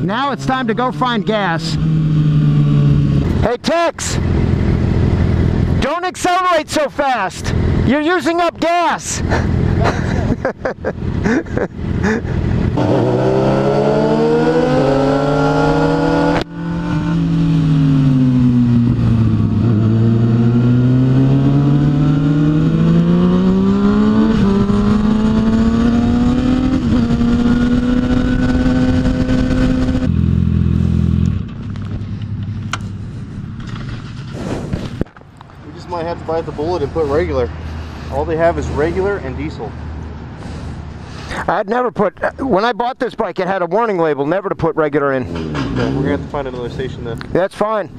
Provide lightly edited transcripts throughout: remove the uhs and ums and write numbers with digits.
Now it's time to go find gas. Hey Tex, don't accelerate so fast. You're using up gas. Might have to bite the bullet and put regular. All they have is regular and diesel. I'd never put, when I bought this bike it had a warning label never to put regular in. Yeah, we're gonna have to find another station then. That's fine.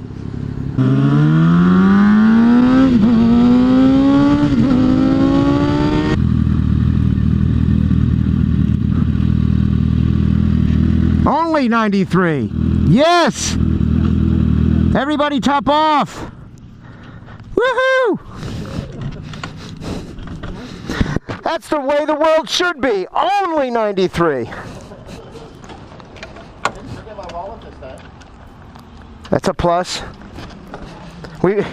Only 93. Yes! Everybody top off! Woohoo! That's the way the world should be. Only 93. That's a plus. We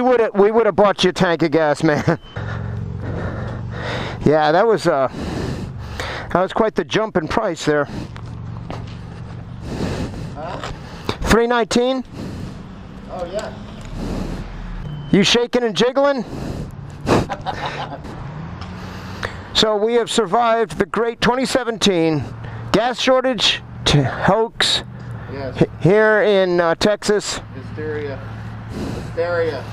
would have bought you a tank of gas, man. Yeah, that was quite the jump in price there. $319. Oh yeah. You shaking and jiggling? So we have survived the great 2017 gas shortage hoax. Yes. Here in Texas. Hysteria. Hysteria.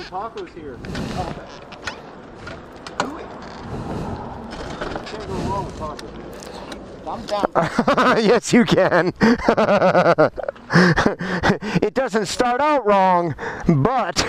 Tacos here. Can't go wrong with tacos. I'm down. Yes, you can. It doesn't start out wrong, but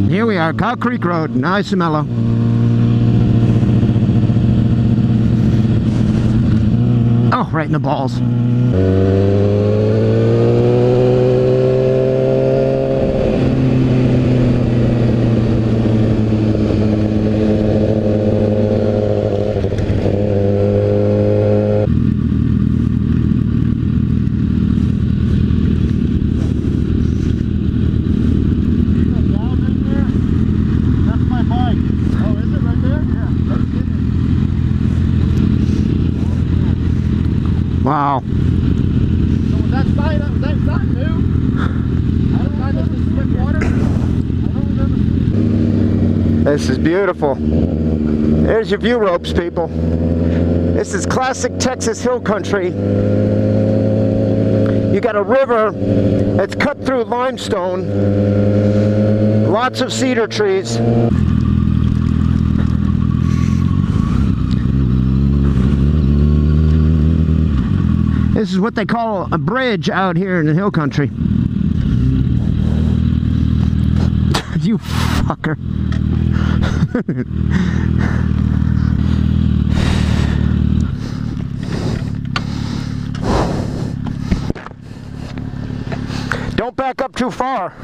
here we are, Cow Creek Road, nice and mellow. Oh, right in the balls. Wow. So was that sign new? I don't know if this is quick water. I don't remember. This is beautiful. There's your view ropes, people. This is classic Texas hill country. You got a river that's cut through limestone. Lots of cedar trees. This is what they call a bridge out here in the hill country. You fucker. Don't back up too far.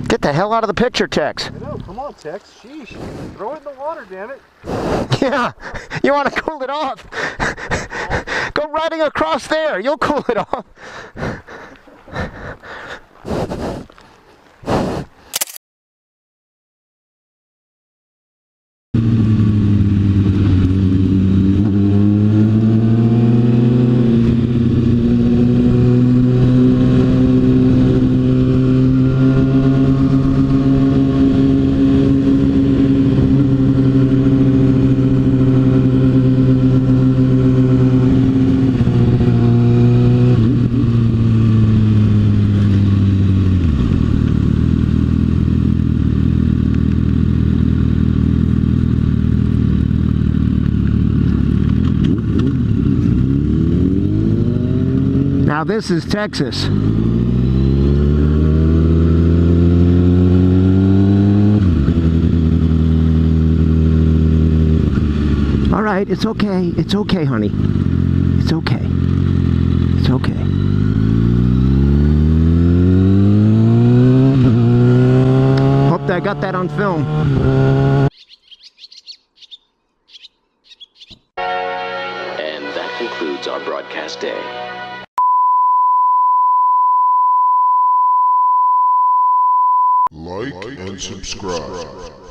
Get the hell out of the picture, Tex. I know, come on. on, Tex. Sheesh. Throw it in the water, damn it. Yeah, you want to cool it off? Go riding across there. You'll cool it off. Now this is Texas. All right, it's okay. It's okay, honey. It's okay. It's okay. Hope I got that on film. And that concludes our broadcast day. Like and subscribe.